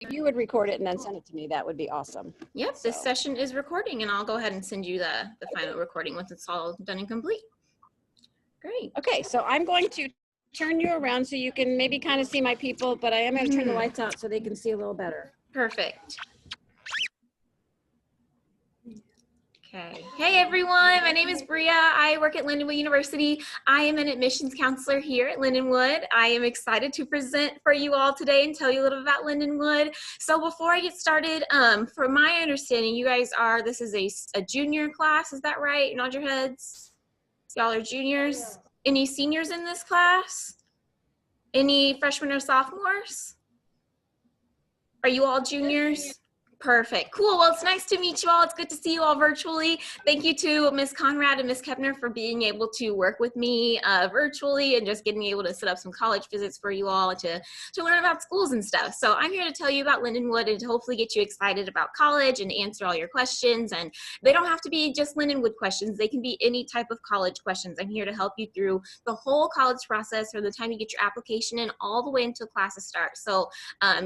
If you would record it and then send it to me, that would be awesome. Yep, this session is recording, and I'll go ahead and send you the final recording once it's all done and complete. Great. Okay, so I'm going to turn you around so you can maybe kind of see my people, but I am going to turn the lights out so they can see a little better. Perfect. Okay. Hey everyone, my name is Bria. I work at Lindenwood University. I am an admissions counselor here at Lindenwood. I am excited to present for you all today and tell you a little about Lindenwood. So before I get started, from my understanding, you guys are, this is a junior class, is that right? Nod your heads. Y'all are juniors. Any seniors in this class? Any freshmen or sophomores? Are you all juniors? Perfect. Cool. Well, it's nice to meet you all. It's good to see you all virtually. Thank you to Ms. Conrad and Ms. Kepner for being able to work with me virtually and just getting able to set up some college visits for you all to learn about schools and stuff. So I'm here to tell you about Lindenwood and to hopefully get you excited about college and answer all your questions. And they don't have to be just Lindenwood questions. They can be any type of college questions. I'm here to help you through the whole college process from the time you get your application in all the way until classes start. So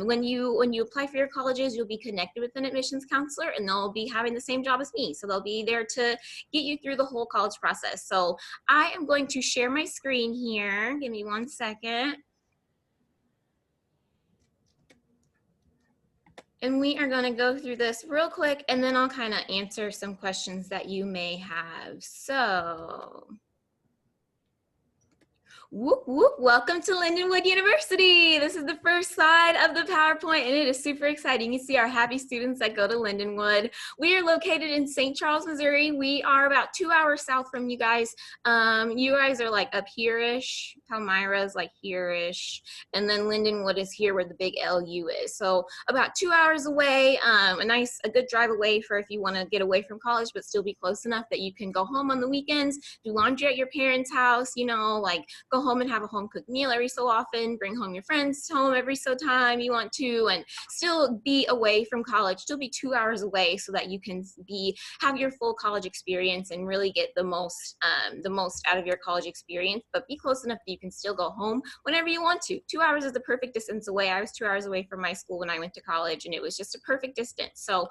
when you apply for your colleges, you'll be connected with an admissions counselor, and they'll be having the same job as me. So they'll be there to get you through the whole college process. So I am going to share my screen here. Give me 1 second. And we are going to go through this real quick, and then I'll kind of answer some questions that you may have. So whoop, whoop. Welcome to Lindenwood University. This is the first slide of the PowerPoint, and it is super exciting. You see our happy students that go to Lindenwood. We are located in St. Charles, Missouri. We are about 2 hours south from you guys. You guys are like up here-ish. Palmyra is like here-ish. And then Lindenwood is here where the big LU is. So about 2 hours away, a good drive away for if you want to get away from college, but still be close enough that you can go home on the weekends, do laundry at your parents' house, you know, like go home and have a home cooked meal every so often, bring home your friends home every so time you want to, and still be away from college, still be 2 hours away so that you can have your full college experience and really get the most out of your college experience, but be close enough that you can still go home whenever you want to. 2 hours is the perfect distance away. I was 2 hours away from my school when I went to college, and it was just a perfect distance. So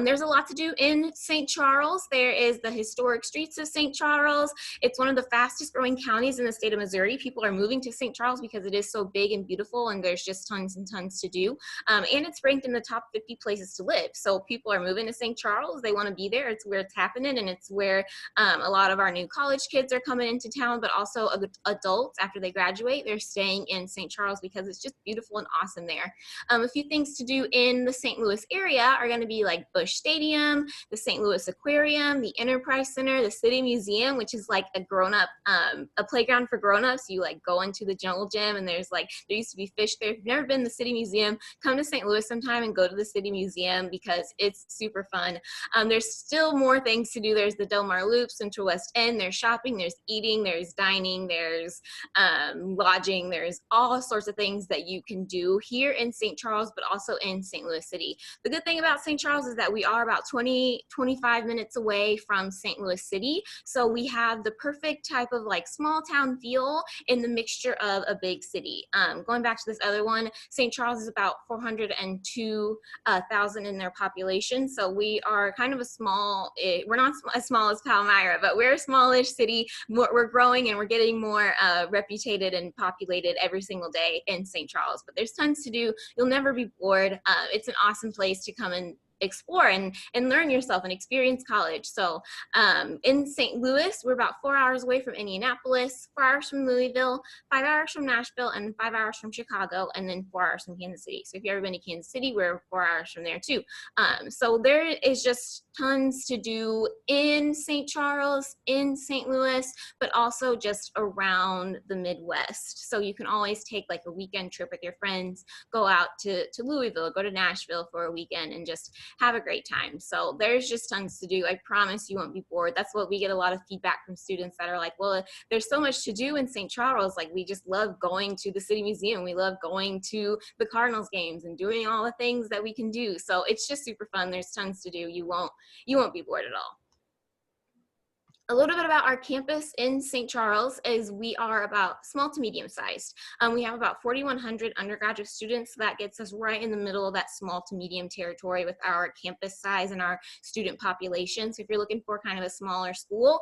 there's a lot to do in St. Charles. There is the historic streets of St. Charles. It's one of the fastest growing counties in the state of Missouri. People are moving to St. Charles because it is so big and beautiful, and there's just tons and tons to do. And it's ranked in the top 50 places to live. So people are moving to St. Charles. They want to be there. It's where it's happening, and it's where a lot of our new college kids are coming into town, but also adults after they graduate. They're staying in St. Charles because it's just beautiful and awesome there. A few things to do in the St. Louis area are going to be like Busch Stadium, the St. Louis Aquarium, the Enterprise Center, the City Museum, which is like a grown-up, a playground for grown-ups. You like go into the jungle gym, and there used to be fish there. If you've never been to the City Museum, come to St. Louis sometime and go to the City Museum because it's super fun. There's still more things to do. There's the Del Mar Loop, Central West End, there's shopping, there's eating, there's dining, there's lodging, there's all sorts of things that you can do here in St. Charles, but also in St. Louis City. The good thing about St. Charles is that we are about 25 minutes away from St. Louis City. So we have the perfect type of like small town feel in the mixture of a big city. Going back to this other one, St. Charles is about 402,000 in their population. So we are kind of a small, we're not as small as Palmyra, but we're a smallish city. We're growing and we're getting more reputed and populated every single day in St. Charles. But there's tons to do. You'll never be bored. It's an awesome place to come and explore and learn yourself and experience college. So in St. Louis, we're about 4 hours away from Indianapolis, 4 hours from Louisville, 5 hours from Nashville, and 5 hours from Chicago, and then 4 hours from Kansas City. So if you've ever been to Kansas City, we're 4 hours from there too. So there is just tons to do in St. Charles, in St. Louis, but also just around the Midwest. So you can always take like a weekend trip with your friends, go out to Louisville, go to Nashville for a weekend, and just have a great time. So there's just tons to do. I promise you won't be bored. That's what we get a lot of feedback from students that are like, well, there's so much to do in St. Charles. Like we just love going to the City Museum. We love going to the Cardinals games and doing all the things that we can do. So it's just super fun. There's tons to do. You won't be bored at all. A little bit about our campus in St. Charles is we are about small to medium sized. We have about 4,100 undergraduate students, so that gets us right in the middle of that small to medium territory with our campus size and our student population. So if you're looking for kind of a smaller school,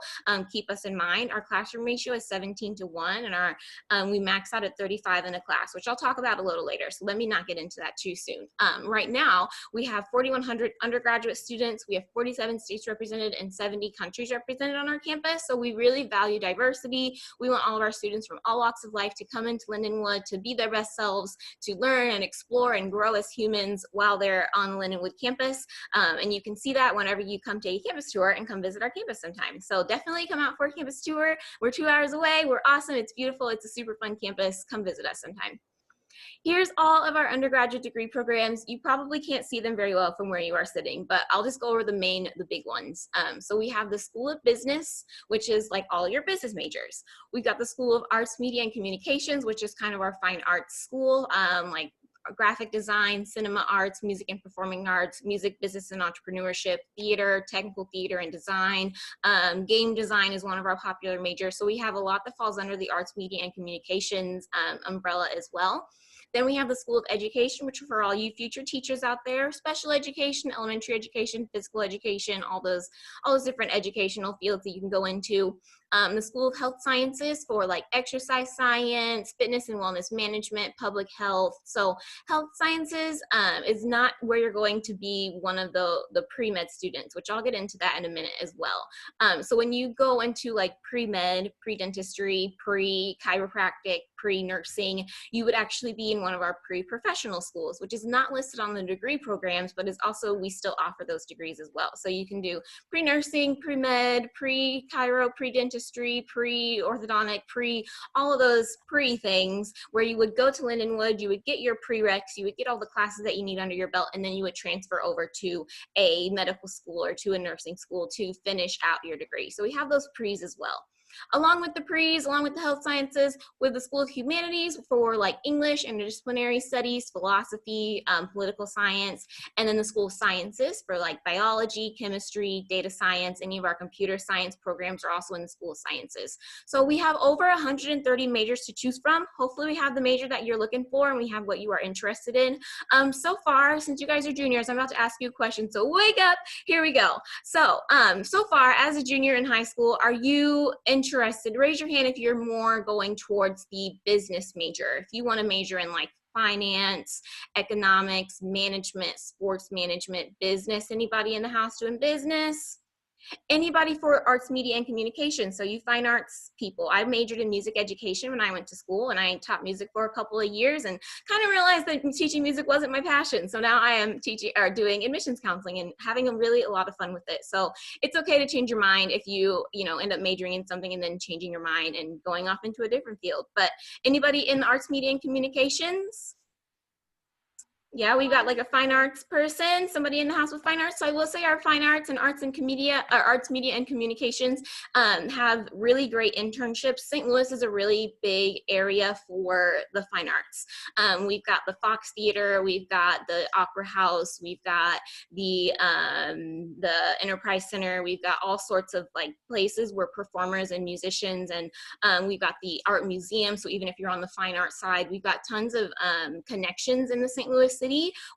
keep us in mind. Our classroom ratio is 17:1, and we max out at 35 in a class, which I'll talk about a little later, so let me not get into that too soon. Right now, we have 4,100 undergraduate students, we have 47 states represented and 70 countries represented on our campus, so we really value diversity. We want all of our students from all walks of life to come into Lindenwood to be their best selves, to learn and explore and grow as humans while they're on the Lindenwood campus. And you can see that whenever you come to a campus tour and come visit our campus sometime. So definitely come out for a campus tour. We're 2 hours away. We're awesome. It's beautiful. It's a super fun campus. Come visit us sometime. Here's all of our undergraduate degree programs. You probably can't see them very well from where you are sitting, but I'll just go over the big ones. So we have the School of Business, which is like all your business majors. We've got the School of Arts, Media, and Communications, which is kind of our fine arts school, like graphic design, cinema arts, music and performing arts, music, business and entrepreneurship, theater, technical theater and design. Game design is one of our popular majors. So we have a lot that falls under the Arts, Media, and Communications umbrella as well. Then we have the School of Education, which are for all you future teachers out there, special education, elementary education, physical education, all those different educational fields that you can go into. The School of Health Sciences for like exercise science, fitness and wellness management, public health. So health sciences is not where you're going to be one of the pre-med students, which I'll get into that in a minute as well. So when you go into like pre-med, pre-dentistry, pre-chiropractic, pre-nursing, you would actually be in one of our pre-professional schools, which is not listed on the degree programs, but is also, we still offer those degrees as well. So you can do pre-nursing, pre-med, pre-chiro, pre-dentistry, pre-orthodontic, all of those pre-things where you would go to Lindenwood, you would get your prereqs, you would get all the classes that you need under your belt, and then you would transfer over to a medical school or to a nursing school to finish out your degree. So we have those pre's as well. Along with the pre's, along with the health sciences, with the School of Humanities for like English, interdisciplinary studies, philosophy, political science, and then the School of Sciences for like biology, chemistry, data science. Any of our computer science programs are also in the School of Sciences. So we have over 130 majors to choose from. Hopefully we have the major that you're looking for and we have what you are interested in. So far, since you guys are juniors, I'm about to ask you a question, so wake up, here we go. So, so far as a junior in high school, are you interested? Raise your hand if you're more going towards the business major. If you want to major in like finance, economics, management, sports management, business. Anybody in the house doing business? Anybody for arts, media, and communication? So you fine arts people. I majored in music education when I went to school, and I taught music for a couple of years and kind of realized that teaching music wasn't my passion. So now I am teaching or doing admissions counseling and having a lot of fun with it. So it's okay to change your mind if you end up majoring in something and then changing your mind and going off into a different field. But anybody in the arts, media, and communications? Yeah, we've got like a fine arts person, somebody in the house with fine arts. So I will say our fine arts and arts, media, and communications have really great internships. St. Louis is a really big area for the fine arts. We've got the Fox Theater, we've got the Opera House, we've got the Enterprise Center, we've got all sorts of like places where performers and musicians, and we've got the Art Museum. So even if you're on the fine arts side, we've got tons of connections in the St. Louis city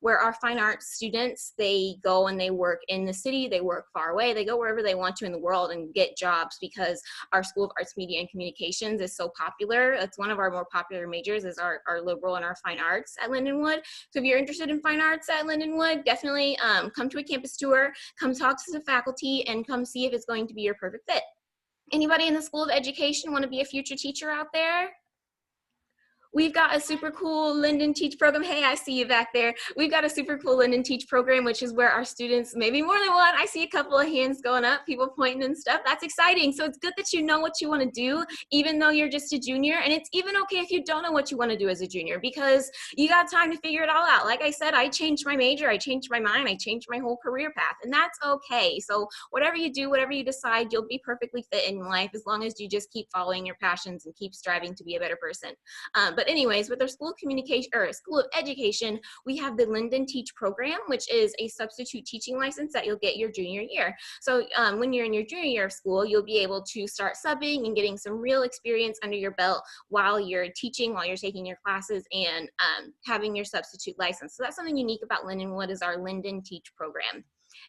where our fine arts students, they go and they work in the city, they work far away, they go wherever they want to in the world and get jobs because our School of Arts, Media, and Communications is so popular. It's one of our more popular majors is our liberal and our fine arts at Lindenwood. So if you're interested in fine arts at Lindenwood, definitely come to a campus tour, come talk to the faculty, and come see if it's going to be your perfect fit. Anybody in the School of Education want to be a future teacher out there? We've got a super cool Linden Teach program. Hey, I see you back there. We've got a super cool Linden Teach program, which is where our students, maybe more than one, I see a couple of hands going up, people pointing and stuff. That's exciting. So it's good that you know what you want to do, even though you're just a junior. And it's even okay if you don't know what you want to do as a junior, because you got time to figure it all out. Like I said, I changed my major, I changed my mind, I changed my whole career path, and that's okay. So whatever you do, whatever you decide, you'll be perfectly fit in life as long as you just keep following your passions and keep striving to be a better person. But anyways, with our School of Communication or School of Education, we have the Linden Teach program, which is a substitute teaching license that you'll get your junior year. So when you're in your junior year of school, you'll be able to start subbing and getting some real experience under your belt while you're teaching, while you're taking your classes, and having your substitute license. So that's something unique about Lindenwood is our Linden Teach program.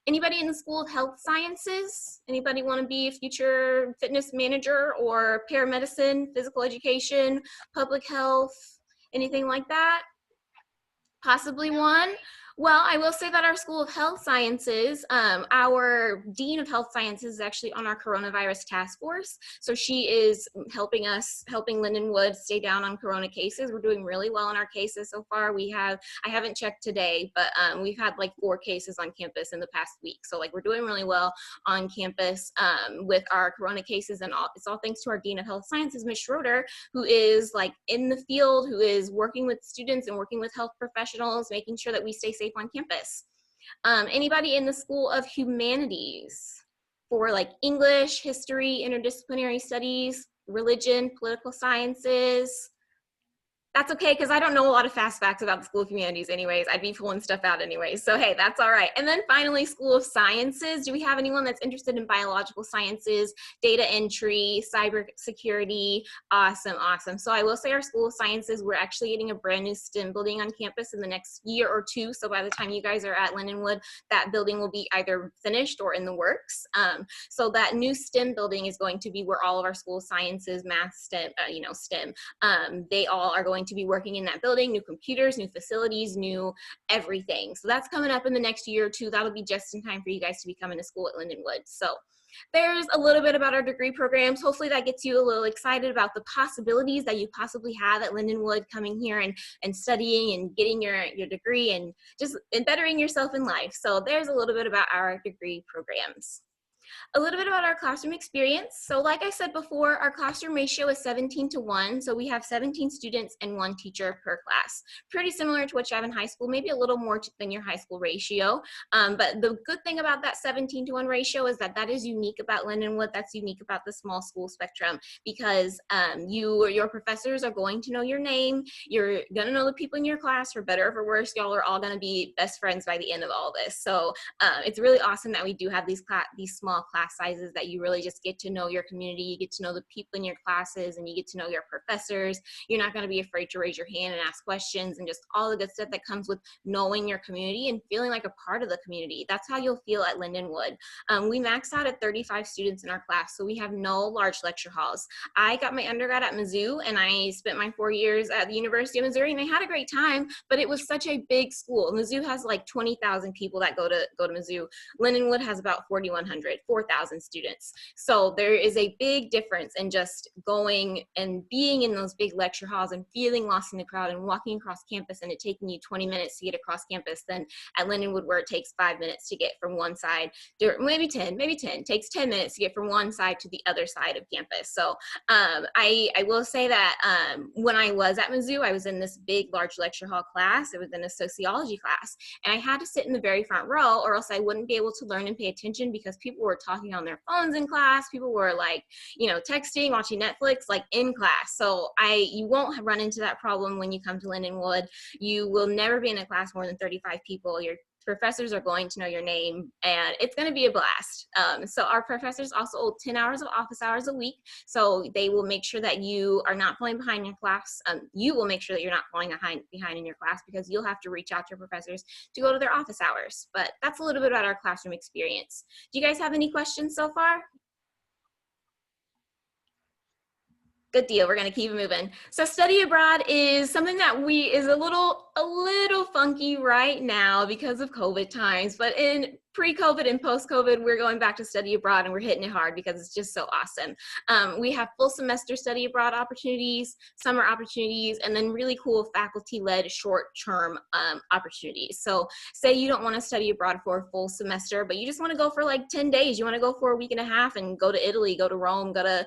Anybody in the School of Health Sciences? Anybody want to be a future fitness manager or paramedicine, physical education, public health, anything like that? Possibly one. Well, I will say that our School of Health Sciences, our Dean of Health Sciences is actually on our coronavirus task force. So she is helping Lindenwood stay down on corona cases. We're doing really well in our cases so far. I haven't checked today, but we've had like 4 cases on campus in the past week. So like we're doing really well on campus with our corona cases, and it's all thanks to our Dean of Health Sciences, Ms. Schroeder, who is like in the field, who is working with students and working with health professionals, making sure that we stay safe on campus. Anybody in the School of Humanities for like English, history, interdisciplinary studies, religion, political sciences? That's okay, because I don't know a lot of fast facts about the School of Humanities anyways. I'd be pulling stuff out anyways. So hey, that's all right. And then finally, School of Sciences. Do we have anyone that's interested in biological sciences, data entry, cyber security? Awesome, awesome. So I will say our School of Sciences, we're actually getting a brand new STEM building on campus in the next year or 2. So by the time you guys are at Lindenwood, that building will be either finished or in the works. So that new STEM building is going to be where all of our School of Sciences, math, STEM, STEM, they all are going to be working in that building, new computers, new facilities, new everything. So that's coming up in the next year or 2. That'll be just in time for you guys to be coming to school at Lindenwood. So there's a little bit about our degree programs. Hopefully that gets you a little excited about the possibilities that you possibly have at Lindenwood, coming here and studying and getting your degree and just bettering yourself in life. So there's a little bit about our degree programs. A little bit about our classroom experience. So like I said before, our classroom ratio is 17:1. So we have 17 students and 1 teacher per class. Pretty similar to what you have in high school, maybe a little more than your high school ratio. But the good thing about that 17:1 ratio is that is unique about Lindenwood. That's unique about the small school spectrum, because your professors are going to know your name. You're going to know the people in your class, for better or for worse. Y'all are all going to be best friends by the end of all this. So it's really awesome that we do have these small class sizes, that you really just get to know your community, you get to know the people in your classes, and you get to know your professors. You're not going to be afraid to raise your hand and ask questions, and just all the good stuff that comes with knowing your community and feeling like a part of the community. That's how you'll feel at Lindenwood. We max out at 35 students in our class, so we have no large lecture halls. I got my undergrad at Mizzou, and I spent my 4 years at the University of Missouri, and I had a great time, but it was such a big school. Mizzou has like 20,000 people that go to Mizzou. Lindenwood has about 4,000 students. So there is a big difference in just going and being in those big lecture halls and feeling lost in the crowd and walking across campus and it taking you 20 minutes to get across campus than at Lindenwood, where it takes 5 minutes to get from one side, maybe 10, takes 10 minutes to get from one side to the other side of campus. So I will say that when I was at Mizzou, I was in this big, large lecture hall class. It was in a sociology class, and I had to sit in the very front row, or else I wouldn't be able to learn and pay attention, because people were talking on their phones in class. People were like, texting, watching Netflix, like in class. So you won't run into that problem when you come to Lindenwood. You will never be in a class more than 35 people. Your professors are going to know your name, and it's going to be a blast. So our professors also hold 10 hours of office hours a week. So they will make sure that you are not falling behind in your class. You will make sure that you're not falling behind in your class, because you'll have to reach out to your professors to go to their office hours. But that's a little bit about our classroom experience. Do you guys have any questions so far? Good deal. We're going to keep moving. So study abroad is something that is a little funky right now because of COVID times, but in pre-COVID and post-COVID, we're going back to study abroad, and we're hitting it hard because it's just so awesome. We have full semester study abroad opportunities, summer opportunities, and then really cool faculty-led short-term opportunities. So say you don't want to study abroad for a full semester, but you just want to go for like 10 days. You want to go for a week and a half and go to Italy, go to Rome, go to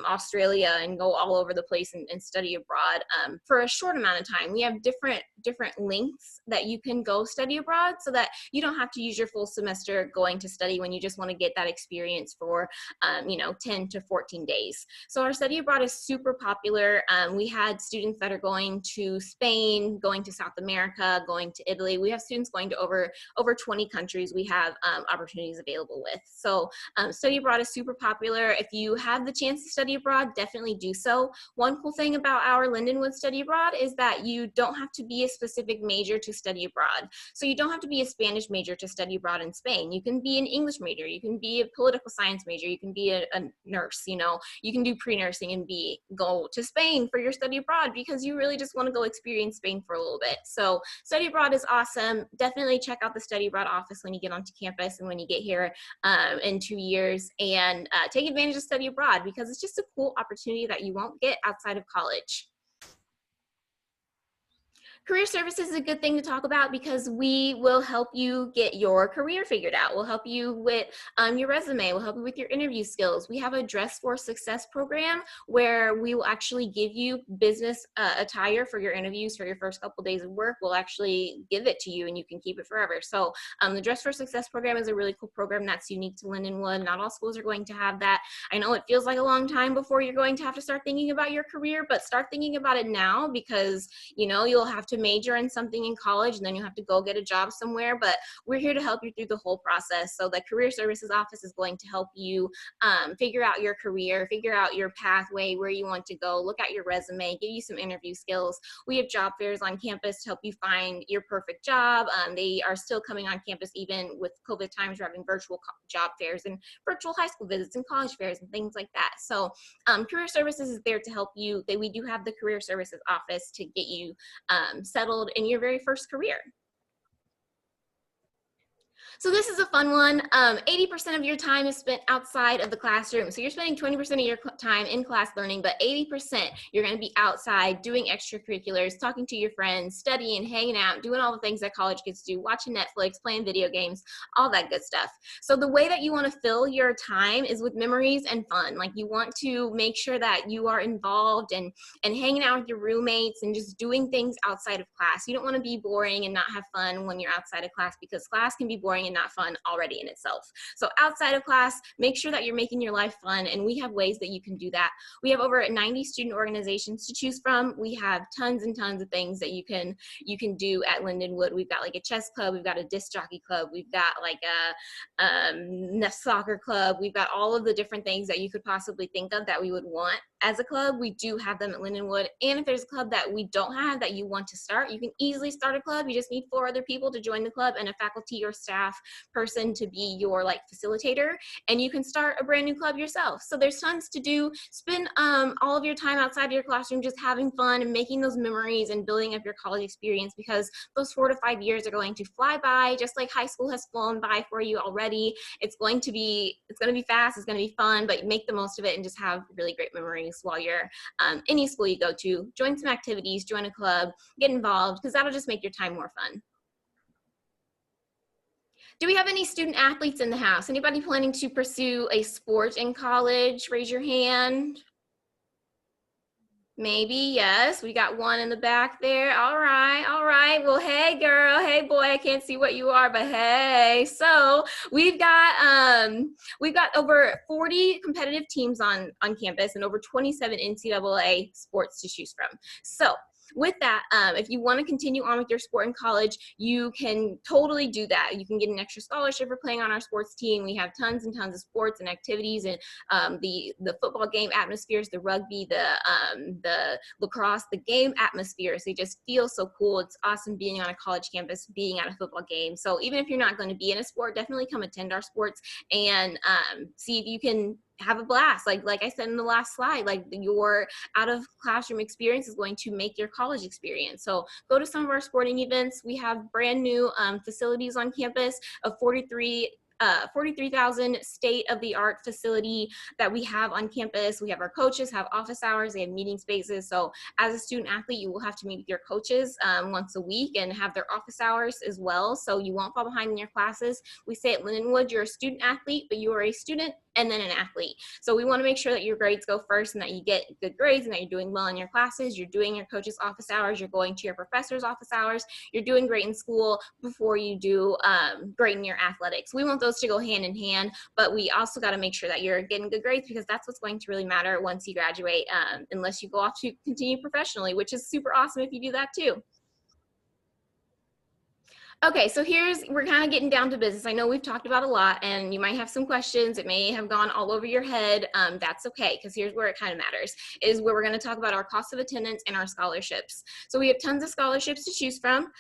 Australia, and go all over the place and study abroad for a short amount of time. We have different different lengths that you can go study abroad, so that you don't have to use your full semester going to study when you just want to get that experience for 10 to 14 days. So our study abroad is super popular. We had students that are going to Spain, going to South America, going to Italy. We have students going to over 20 countries we have opportunities available with. So study abroad is super popular. If you have the chance to study abroad, definitely do so. One cool thing about our Lindenwood study abroad is that you don't have to be a specific major to study abroad. So you don't have to be a Spanish major to study abroad in Spain. You can be an English major, you can be a political science major, you can be a nurse, you can do pre-nursing and go to Spain for your study abroad because you really just want to go experience Spain for a little bit. So study abroad is awesome. Definitely check out the study abroad office when you get onto campus and when you get here in 2 years, and take advantage of study abroad because it's just a cool opportunity that you won't get outside of college. Career services is a good thing to talk about because we will help you get your career figured out. We'll help you with your resume. We'll help you with your interview skills. We have a Dress for Success program where we will actually give you business attire for your interviews for your first couple days of work. We'll actually give it to you and you can keep it forever. So the Dress for Success program is a really cool program that's unique to Lindenwood. Not all schools are going to have that. I know it feels like a long time before you're going to have to start thinking about your career, but start thinking about it now because you'll have to major in something in college and then you have to go get a job somewhere, but we're here to help you through the whole process. So the career services office is going to help you figure out your career, figure out your pathway, where you want to go, look at your resume, give you some interview skills. We have job fairs on campus to help you find your perfect job. They are still coming on campus even with COVID times. We're having virtual job fairs and virtual high school visits and college fairs and things like that. So career services is there to help you. We do have the career services office to get you settled in your very first career. So this is a fun one. 80% of your time is spent outside of the classroom. So you're spending 20% of your time in class learning, but 80% you're going to be outside doing extracurriculars, talking to your friends, studying, hanging out, doing all the things that college kids do, watching Netflix, playing video games, all that good stuff. So the way that you want to fill your time is with memories and fun. Like you want to make sure that you are involved and hanging out with your roommates and just doing things outside of class. You don't want to be boring and not have fun when you're outside of class because class can be boring and not fun already in itself. So outside of class, make sure that you're making your life fun, and we have ways that you can do that. We have over 90 student organizations to choose from. We have tons and tons of things that you can do at Lindenwood. We've got like a chess club, we've got a disc jockey club, we've got like a soccer club. We've got all of the different things that you could possibly think of that we would want as a club. We do have them at Lindenwood, and if there's a club that we don't have that you want to start, you can easily start a club. You just need 4 other people to join the club and a faculty or staff person to be your facilitator, and you can start a brand new club yourself. So there's tons to do. Spend all of your time outside of your classroom just having fun and making those memories and building up your college experience, because those 4 to 5 years are going to fly by just like high school has flown by for you already. It's going to be fast, it's going to be fun, but make the most of it and just have really great memories while you're any school you go to. Join some activities, join a club, get involved, because that'll just make your time more fun. Do we have any student athletes in the house? Anybody planning to pursue a sport in college? Raise your hand. Maybe, yes. We got one in the back there. All right, all right. Well, hey, girl. Hey, boy. I can't see what you are, but hey. So we've got over 40 competitive teams on campus and over 27 NCAA sports to choose from. So with that, if you want to continue on with your sport in college, you can totally do that. You can get an extra scholarship for playing on our sports team. We have tons and tons of sports and activities, and the football game atmospheres, the rugby, the lacrosse, the game atmospheres, they just feel so cool. It's awesome being on a college campus, being at a football game. So even if you're not going to be in a sport, definitely come attend our sports and see if you can have a blast. Like I said in the last slide, like your out of classroom experience is going to make your college experience. So go to some of our sporting events. We have brand new facilities on campus of 43 43,000 state-of-the-art facility that we have on campus. We have our coaches have office hours, they have meeting spaces. So as a student athlete, you will have to meet with your coaches once a week and have their office hours as well. So you won't fall behind in your classes. We say at Lindenwood, you're a student athlete, but you are a student and then an athlete. So we want to make sure that your grades go first and that you get good grades and that you're doing well in your classes, you're doing your coach's office hours, you're going to your professor's office hours, you're doing great in school before you do great in your athletics. We want those to go hand in hand, but we also got to make sure that you're getting good grades because that's what's going to really matter once you graduate, unless you go off to continue professionally, which is super awesome if you do that too. Okay, so we're kind of getting down to business. I know we've talked about a lot and you might have some questions. It may have gone all over your head. That's okay, because here's where it kind of matters, is where we're going to talk about our cost of attendance and our scholarships. So we have tons of scholarships to choose from.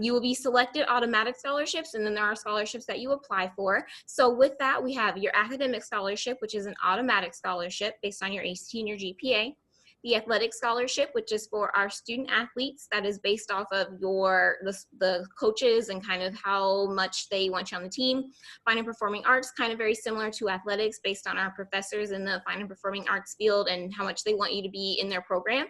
You will be selected automatic scholarships, and then there are scholarships that you apply for. So with that, we have your academic scholarship, which is an automatic scholarship based on your ACT and your GPA. The athletic scholarship, which is for our student athletes, that is based off of the coaches and kind of how much they want you on the team. Fine and performing arts, kind of very similar to athletics, based on our professors in the fine and performing arts field and how much they want you to be in their program.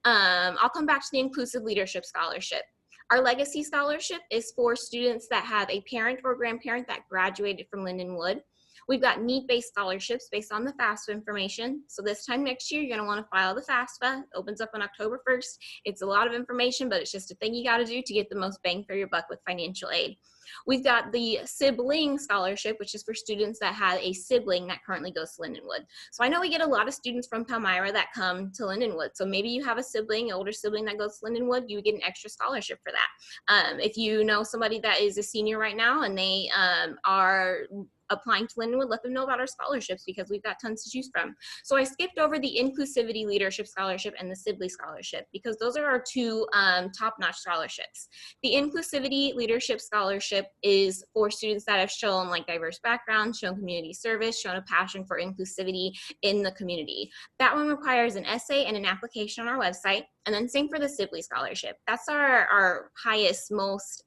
I'll come back to the inclusive leadership scholarship. Our legacy scholarship is for students that have a parent or grandparent that graduated from Lindenwood. We've got need-based scholarships based on the FAFSA information. So this time next year, you're going to want to file the FAFSA. It opens up on October 1st. It's a lot of information, but it's just a thing you got to do to get the most bang for your buck with financial aid. We've got the sibling scholarship, which is for students that have a sibling that currently goes to Lindenwood. So I know we get a lot of students from Palmyra that come to Lindenwood. So maybe you have a sibling, an older sibling that goes to Lindenwood, you would get an extra scholarship for that. If you know somebody that is a senior right now and they are applying to Lindenwood, let them know about our scholarships because we've got tons to choose from. So I skipped over the Inclusivity Leadership Scholarship and the Sibley Scholarship because those are our two top-notch scholarships. The Inclusivity Leadership Scholarship is for students that have shown like diverse backgrounds, shown community service, shown a passion for inclusivity in the community. That one requires an essay and an application on our website. And then same for the Sibley Scholarship. That's our highest, most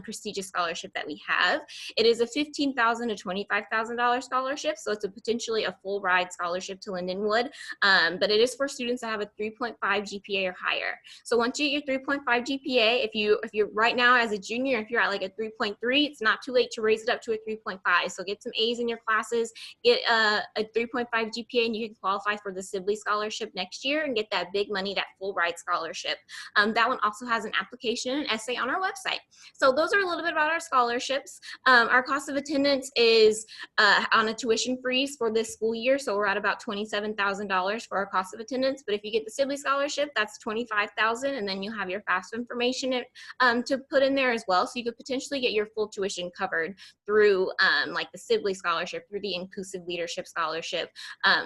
prestigious scholarship that we have. It is a $15,000 to $25,000 scholarship, so it's potentially a full ride scholarship to Lindenwood, but it is for students that have a 3.5 GPA or higher. So once you get your 3.5 GPA, if you're right now as a junior, if you're at like a 3.3, it's not too late to raise it up to a 3.5. So get some A's in your classes, get a 3.5 GPA, and you can qualify for the Sibley Scholarship next year and get that big money, that full ride scholarship. That one also has an application and essay on our website. So those are a little bit about our scholarships. Our cost of attendance is on a tuition freeze for this school year. So we're at about $27,000 for our cost of attendance. But if you get the Sibley Scholarship, that's $25,000, and then you have your FAFSA information to put in there as well. So you could potentially get your full tuition covered through like the Sibley Scholarship, through the Inclusive Leadership Scholarship.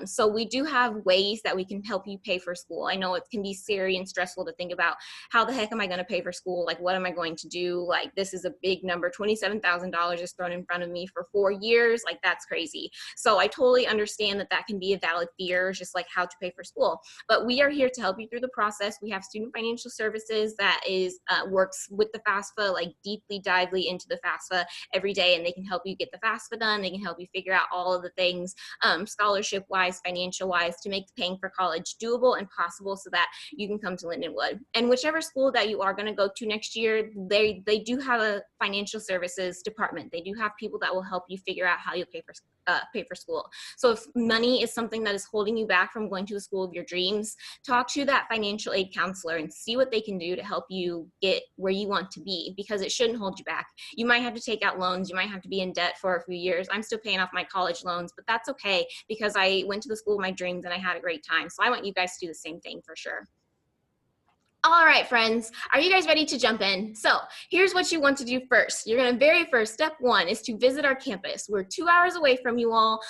So we do have ways that we can help you pay for school. I know it can be scary and stressful to think about how the heck am I going to pay for school? Like, what am I going to do? Like, this is a big number. $27,000 is thrown in front of me for 4 years. Like, that's crazy. So I totally understand that that can be a valid fear, just like how to pay for school. But we are here to help you through the process. We have Student Financial Services that works with the FAFSA, like deeply dively into the FAFSA every day, and they can help you get the FAFSA done. They can help you figure out all of the things scholarship-wise, financial-wise, to make paying for college doable and possible so that you can come to Lindenwood. And whichever school that you are going to go to next year, they do have a financial services department. They do have people that will help you figure out how you pay for school. So if money is something that is holding you back from going to the school of your dreams, talk to that financial aid counselor and see what they can do to help you get where you want to be, because it shouldn't hold you back. You might have to take out loans. You might have to be in debt for a few years. I'm still paying off my college loans, but that's okay because I went to the school of my dreams and I had a great time. So I want you guys to do the same thing for sure. All right, friends, are you guys ready to jump in? So here's what you want to do first. You're going to very first, step one is to visit our campus. We're 2 hours away from you all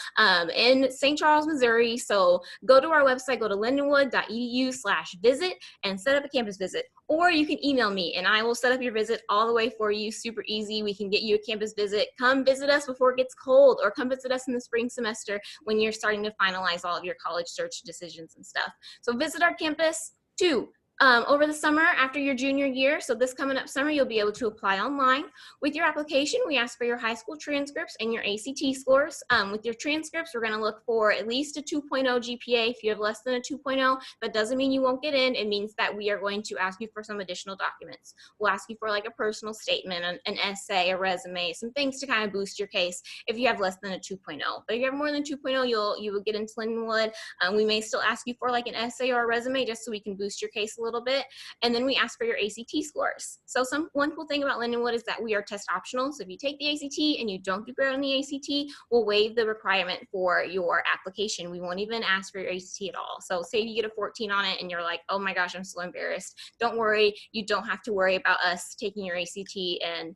in St. Charles, Missouri. So go to our website, go to lindenwood.edu/visit and set up a campus visit. Or you can email me and I will set up your visit all the way for you. Super easy. We can get you a campus visit. Come visit us before it gets cold, or come visit us in the spring semester when you're starting to finalize all of your college search decisions and stuff. So visit our campus. 2, Over the summer after your junior year, so this coming up summer, you'll be able to apply online. With your application, we ask for your high school transcripts and your ACT scores. With your transcripts, we're going to look for at least a 2.0 GPA. If you have less than a 2.0, that doesn't mean you won't get in. It means that we are going to ask you for some additional documents. We'll ask you for like a personal statement, an essay, a resume, some things to kind of boost your case if you have less than a 2.0. But if you have more than 2.0, you will get into Lindenwood. We may still ask you for like an essay or a resume just so we can boost your case a little bit. And then we ask for your ACT scores. So one cool thing about Lindenwood is that we are test optional. So if you take the ACT and you don't do great on the ACT, we'll waive the requirement for your application. We won't even ask for your ACT at all. So say you get a 14 on it and you're like, oh my gosh, I'm so embarrassed. Don't worry. You don't have to worry about us taking your ACT and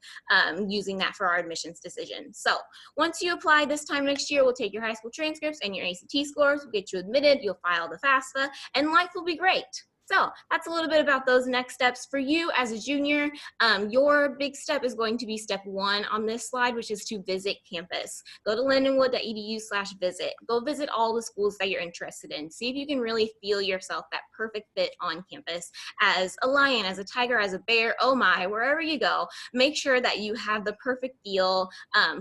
using that for our admissions decision. So once you apply this time next year, we'll take your high school transcripts and your ACT scores. We'll get you admitted. You'll file the FAFSA and life will be great. So that's a little bit about those next steps for you as a junior. Your big step is going to be step 1 on this slide, which is to visit campus. Go to lindenwood.edu/visit. Go visit all the schools that you're interested in. See if you can really feel yourself that perfect fit on campus as a lion, as a tiger, as a bear, oh my, wherever you go. Make sure that you have the perfect feel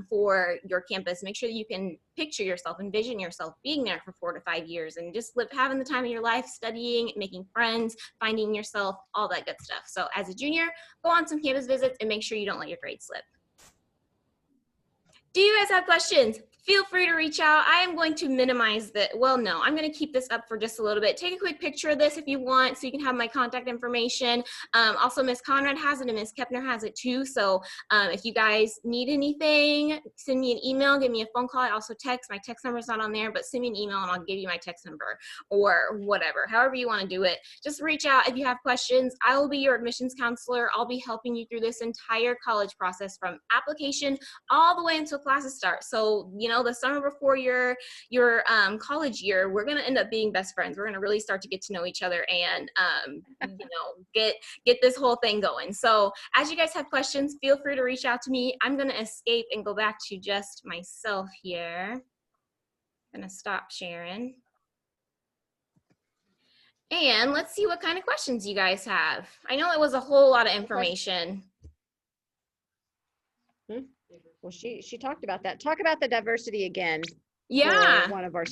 for your campus. Make sure that you can picture yourself, envision yourself being there for 4 to 5 years and just having the time of your life, studying, making friends, finding yourself, all that good stuff. So as a junior, go on some campus visits and make sure you don't let your grades slip. Do you guys have questions? Feel free to reach out. I am going to minimize the, well, no, I'm going to keep this up for just a little bit. Take a quick picture of this if you want so you can have my contact information. Also, Miss Conrad has it and Miss Kepner has it too. So if you guys need anything, send me an email, give me a phone call. I also text. My text number is not on there, but send me an email and I'll give you my text number or whatever, however you want to do it. Just reach out if you have questions. I will be your admissions counselor. I'll be helping you through this entire college process from application all the way until classes start. So, you know, the summer before your college year, we're going to end up being best friends. We're going to really start to get to know each other and, you know, get this whole thing going. So as you guys have questions, feel free to reach out to me. I'm going to escape and go back to just myself here. I'm going to stop sharing. And let's see what kind of questions you guys have. I know it was a whole lot of information. Well, she talked about that. Talk about the diversity again. Yeah. For one of our.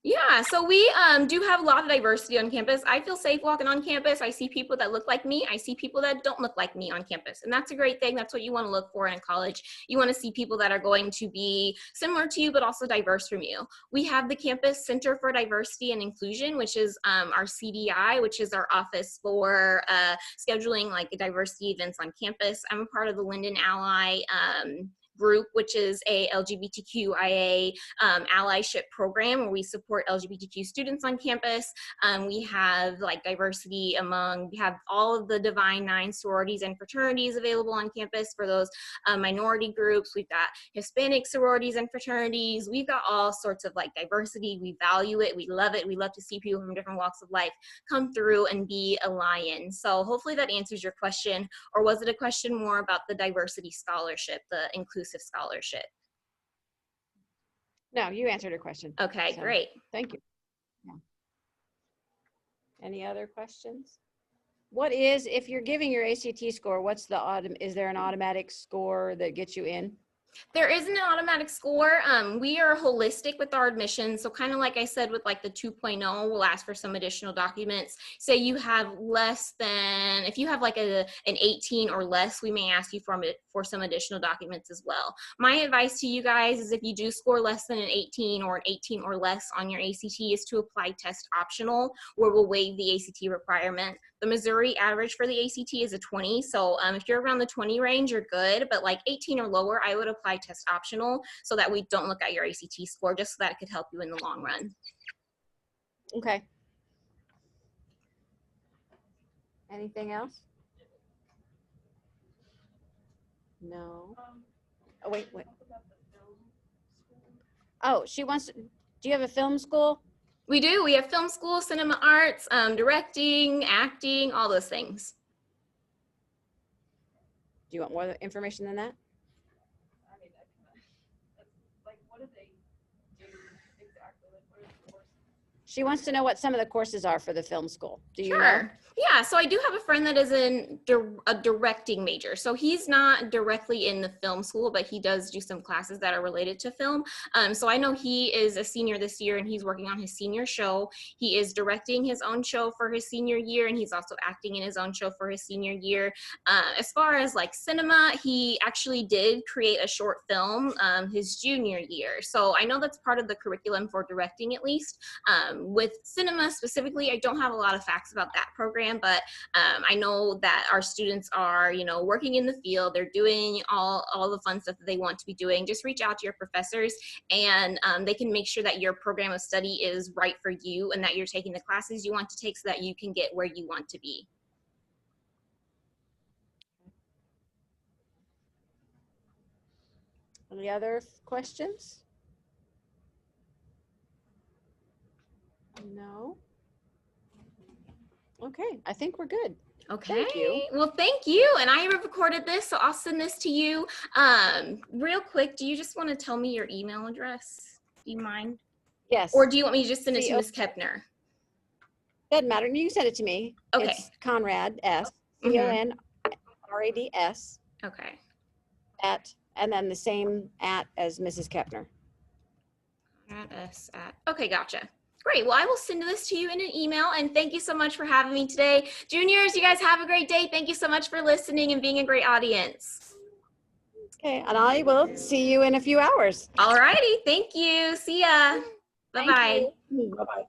Yeah, so we do have a lot of diversity on campus. I feel safe walking on campus. I see people that look like me. I see people that don't look like me on campus. And that's a great thing. That's what you want to look for in college. You want to see people that are going to be similar to you, but also diverse from you. We have the Campus Center for Diversity and Inclusion, which is our CDI, which is our office for scheduling like diversity events on campus. I'm a part of the Linden Ally group, which is a LGBTQIA allyship program where we support LGBTQ students on campus. We have like diversity among, we have all of the Divine Nine sororities and fraternities available on campus for those minority groups. We've got Hispanic sororities and fraternities. We've got all sorts of like diversity. We value it. We love it. We love to see people from different walks of life come through and be a lion. So hopefully that answers your question. Or was it a question more about the diversity scholarship, the inclusive scholarship? No, you answered her question. Okay, So, great. Thank you. Yeah. Any other questions? What is, if you're giving your ACT score, what's the is there an automatic score that gets you in? There isn't an automatic score. We are holistic with our admissions. So kind of like I said with like the 2.0, we'll ask for some additional documents. Say you have less than, if you have like an 18 or less, we may ask you for some additional documents as well. My advice to you guys is if you do score less than an 18 or an 18 or less on your ACT is to apply test optional, where we'll waive the ACT requirement. The Missouri average for the ACT is a 20. So if you're around the 20 range, you're good. But like 18 or lower, I would apply test optional so that we don't look at your ACT score, just so that it could help you in the long run. Okay. Anything else? No. Oh, wait. Oh, she wants to, do you have a film school? We do. We have film school, cinema arts, directing, acting, all those things. Do you want more information than that? I mean, like, what do they do exactly? Like, what are the courses? She wants to know what some of the courses are for the film school. Do you know? Sure. Yeah, so I do have a friend that is in a directing major. So he's not directly in the film school, but he does do some classes that are related to film. So I know he is a senior this year and he's working on his senior show. He is directing his own show for his senior year, and he's also acting in his own show for his senior year. As far as like cinema, he actually did create a short film his junior year. So I know that's part of the curriculum for directing, at least. With cinema specifically, I don't have a lot of facts about that program, but I know that our students are, you know, working in the field. They're doing all the fun stuff that they want to be doing. Just reach out to your professors, and they can make sure that your program of study is right for you and that you're taking the classes you want to take so that you can get where you want to be. Any other questions? No. Okay, I think we're good. Okay. Thank you. Well, thank you. And I have recorded this, so I'll send this to you. Real quick, do you just want to tell me your email address? Do you mind? Yes. Or do you want me to just send it to Ms. Kepner? Doesn't matter. You can send it to me. Okay. It's Conrad S. CONRADS Okay. at, and then the same at as Mrs. Kepner. Conrad S. at. Okay, gotcha. Great. Well, I will send this to you in an email, and thank you so much for having me today. Juniors, you guys have a great day. Thank you so much for listening and being a great audience. Okay, and I will see you in a few hours. All righty. Thank you. See ya. Bye-bye. Bye-bye.